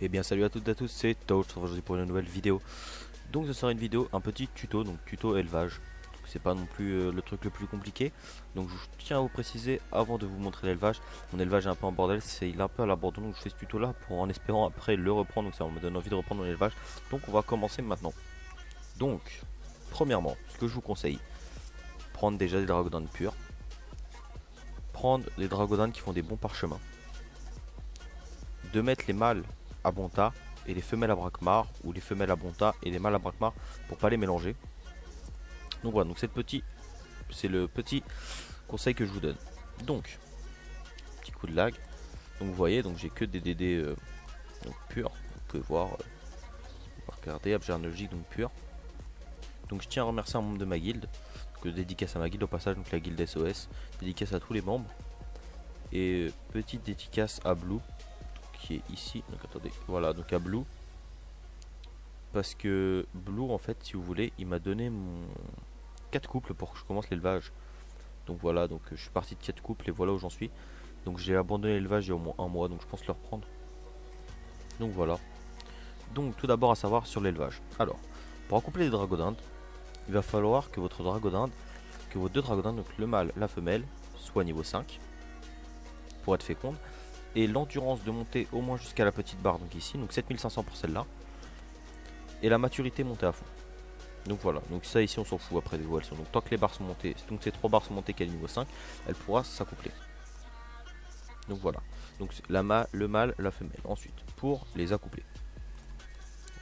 Eh bien salut à toutes et à tous, c'est Touch, aujourd'hui pour une nouvelle vidéo. Donc ce sera une vidéo, un petit tuto, donc tuto élevage. C'est pas non plus le truc le plus compliqué. Donc je tiens à vous préciser avant de vous montrer l'élevage. Mon élevage est un peu en bordel, il est un peu à l'abandon, donc je fais ce tuto là pour en espérant après le reprendre. Donc ça me donne envie de reprendre mon élevage. Donc on va commencer maintenant. Donc, premièrement, ce que je vous conseille, prendre déjà des dragodons purs. Prendre des dragodons qui font des bons parchemins. De mettre les mâles à bonta et les femelles à braquemar, ou les femelles à bonta et les mâles à braquemar pour pas les mélanger. Donc voilà, donc c'est le petit conseil que je vous donne. Donc, petit coup de lag. Donc vous voyez, donc j'ai que des DD donc purs. Vous pouvez voir, regardez, Abjar logique donc pur. Donc je tiens à remercier un membre de ma guilde. Donc dédicace à ma guilde au passage, donc la guilde SOS. Dédicace à tous les membres. Et petite dédicace à Blue qui est ici. Donc attendez, voilà, donc à Blue. Parce que Blue en fait, si vous voulez, il m'a donné mon 4 couples pour que je commence l'élevage. Donc voilà, donc je suis parti de 4 couples et voilà où j'en suis. Donc j'ai abandonné l'élevage il y a au moins un mois, donc je pense le reprendre. Donc voilà. Donc tout d'abord à savoir sur l'élevage. Alors, pour accoupler les dragodindes, il va falloir que votre dragodinde, que vos deux dragodindes, donc le mâle, la femelle, soient niveau 5 pour être féconde. Et l'endurance de monter au moins jusqu'à la petite barre, donc ici, donc 7500 pour celle-là. Et la maturité montée à fond. Donc voilà, donc ça ici on s'en fout après où elles sont. Donc tant que les barres sont montées, donc ces 3 barres sont montées qu'elle est niveau 5, elle pourra s'accoupler. Donc voilà, donc le mâle, la femelle. Ensuite, pour les accoupler,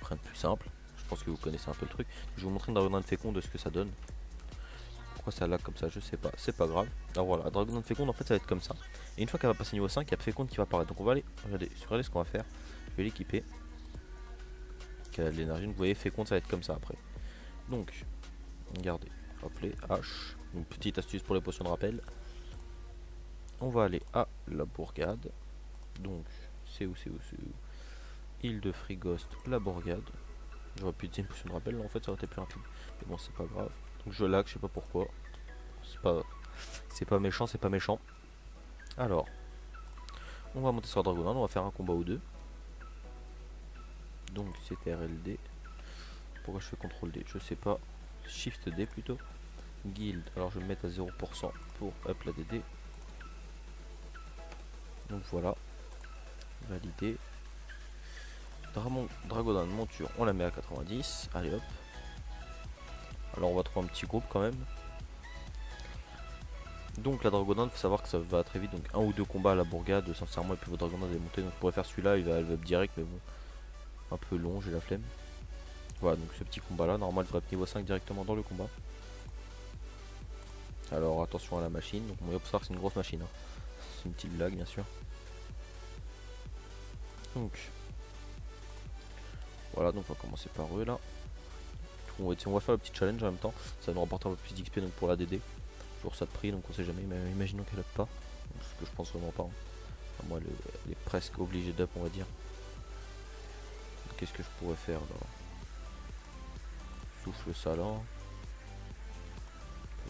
rien de plus simple, je pense que vous connaissez un peu le truc. Je vais vous montrer une dragonade féconde de ce que ça donne. Pourquoi ça lag comme ça, je sais pas, c'est pas grave. Alors voilà, la dragonade féconde en fait ça va être comme ça. Et une fois qu'elle va passer niveau 5, il y a féconde qui va apparaître. Donc on va aller, regardez ce qu'on va faire. Je vais l'équiper. Qu'elle a de l'énergie, donc vous voyez féconde ça va être comme ça après. Donc, regardez, rappelez, H, une petite astuce pour les potions de rappel. On va aller à la bourgade. Donc, c'est où Île de Frigost, la bourgade. J'aurais pu utiliser une potion de rappel, là en fait ça aurait été plus rapide. Mais bon, c'est pas grave. Donc je lag, je sais pas pourquoi. C'est pas méchant, c'est pas méchant. Alors, on va monter sur Dragonland, on va faire un combat ou deux. Donc c'était RLD. Pourquoi je fais CTRL D? Je sais pas. Shift D plutôt. Guild, alors je vais me mettre à 0% pour up la DD. Donc voilà, validé. Dragodon monture, on la met à 90. Allez hop. Alors on va trouver un petit groupe quand même. Donc la Dragodon, faut savoir que ça va très vite. Donc un ou deux combats à la bourgade, sincèrement, et puis votre Dragodon est monté. Donc je pourrais faire celui-là, elle va up direct, mais bon, un peu long, j'ai la flemme. Voilà, donc ce petit combat là, normalement elle devrait être niveau 5 directement dans le combat. Alors attention à la machine, donc on va savoir que c'est une grosse machine, hein. C'est une petite blague bien sûr. Donc voilà, donc on va commencer par eux là. On va faire le petit challenge en même temps, ça va nous rapporter un peu plus d'XP donc pour la DD. Toujours ça de prix, donc on sait jamais, mais imaginons qu'elle up pas. Ce que je pense vraiment pas, hein. Enfin, moi elle est presque obligée d'up on va dire. Qu'est-ce que je pourrais faire là? Souffle salant.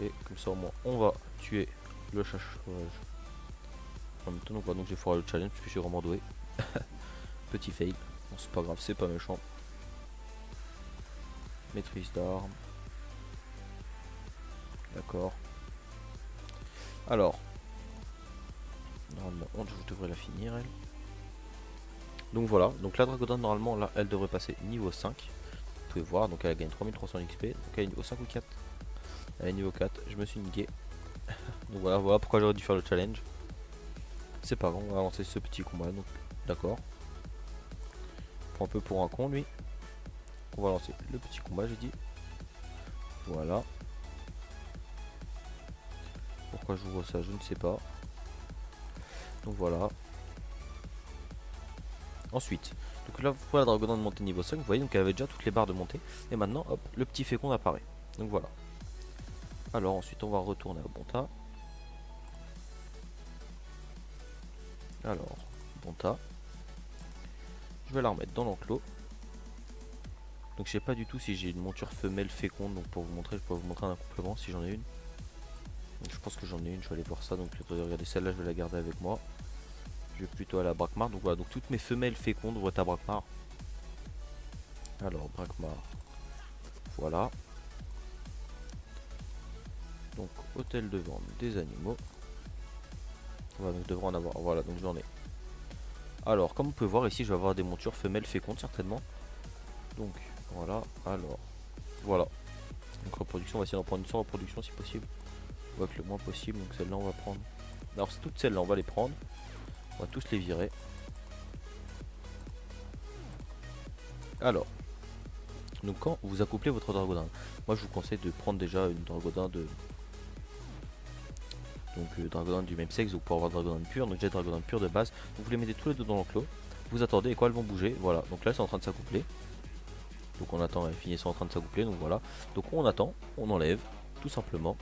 Et comme ça au moins on va tuer le chat sauvage. En même temps donc j'ai foiré le challenge parce que je suis vraiment doué. Petit fail. Bon, c'est pas grave, c'est pas méchant. Maîtrise d'armes. D'accord. Alors. Normalement on devrait la finir elle. Donc voilà, donc la Dragodon normalement là elle devrait passer niveau 5. Vous pouvez voir, donc elle gagne 3300 XP. Donc elle est niveau 5 ou 4. Elle est niveau 4, je me suis niqué. Donc voilà pourquoi j'aurais dû faire le challenge. C'est pas grave, on va avancer ce petit combat, donc d'accord. Prends un peu pour un con lui. On va lancer le petit combat j'ai dit. Voilà. Pourquoi je vois ça, je ne sais pas. Donc voilà. Ensuite, donc là voilà la Dragodon de montée niveau 5, vous voyez donc elle avait déjà toutes les barres de montée. Et maintenant hop, le petit fécond apparaît. Donc voilà. Alors ensuite on va retourner à Bonta. Alors, Bonta. Je vais la remettre dans l'enclos. Donc je sais pas du tout si j'ai une monture femelle féconde, donc pour vous montrer, je peux vous montrer un complément si j'en ai une. Donc je pense que j'en ai une, je vais aller voir ça. Donc regardez celle-là, je vais la garder avec moi. je vais plutôt aller à Brakmar. Donc voilà, donc toutes mes femelles fécondes vont être à Brakmar. Alors Brakmar, voilà. Donc hôtel de vente des animaux. Voilà, donc je devrais en avoir. Voilà, donc j'en ai. Alors comme vous pouvez voir ici, je vais avoir des montures femelles fécondes certainement. Donc voilà, alors voilà. Donc reproduction, on va essayer d'en prendre une sans reproduction si possible. On va que le moins possible, donc celle-là on va prendre. Alors c'est toutes celles-là, on va les prendre. On va tous les virer. Alors, donc quand vous accouplez votre dragodin, moi je vous conseille de prendre déjà une dragodin de... Donc dragodin du même sexe, vous pouvez avoir dragodin pur, donc j'ai dragodin pur de base. Vous les mettez tous les deux dans l'enclos. Vous attendez et quand elles vont bouger, voilà. Donc là elles sont en train de s'accoupler. Donc on attend, elles finissent en train de s'accoupler, donc voilà. Donc on attend, on enlève, tout simplement.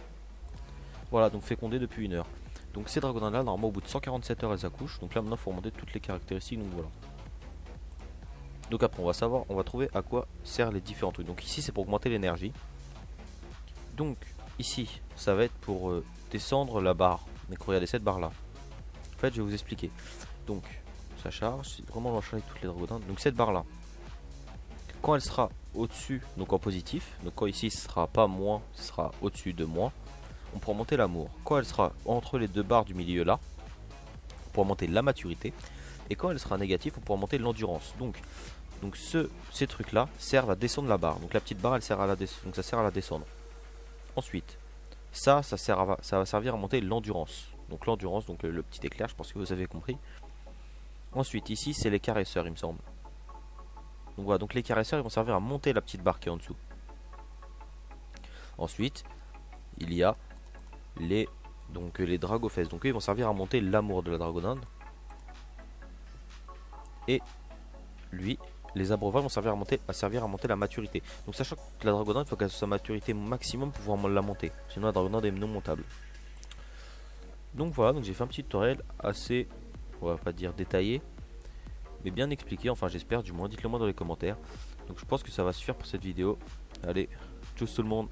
Voilà, donc fécondé depuis 1 heure. Donc ces dragodins là, normalement au bout de 147 heures elles accouchent. Donc là maintenant il faut remonter toutes les caractéristiques, donc voilà. Donc après on va savoir, on va trouver à quoi servent les différents trucs. Donc ici c'est pour augmenter l'énergie. Donc ici ça va être pour descendre la barre. Donc regardez cette barre là. En fait je vais vous expliquer. Donc ça charge, vraiment on va charger toutes les dragodins. Donc cette barre là, quand elle sera au-dessus, donc en positif, donc quand ici ce sera pas moins, ce sera au-dessus de moins, on pourra monter l'amour. Quand elle sera entre les deux barres du milieu là, on pourra monter la maturité. Et quand elle sera négative, on pourra monter l'endurance. Donc ces trucs là servent à descendre la barre. Donc la petite barre elle sert à la descendre, donc ça sert à la descendre. Ensuite, ça va servir à monter l'endurance. Donc l'endurance, donc le petit éclair, je pense que vous avez compris. Ensuite, ici c'est les caresseurs il me semble. Donc voilà, donc les caresseurs ils vont servir à monter la petite barre qui est en dessous. Ensuite, il y a les dragofesses. Donc eux, ils vont servir à monter l'amour de la dragodinde. Et lui, les abreuvoirs vont servir à monter la maturité. Donc sachant que la dragodinde, il faut qu'elle soit sa maturité maximum pour pouvoir la monter. Sinon la dragodinde est non montable. Donc voilà, donc j'ai fait un petit tutoriel assez, on va pas dire détaillé, mais bien expliqué, enfin j'espère du moins, dites-le moi dans les commentaires. Donc je pense que ça va suffire pour cette vidéo. Allez, tchuss tout le monde.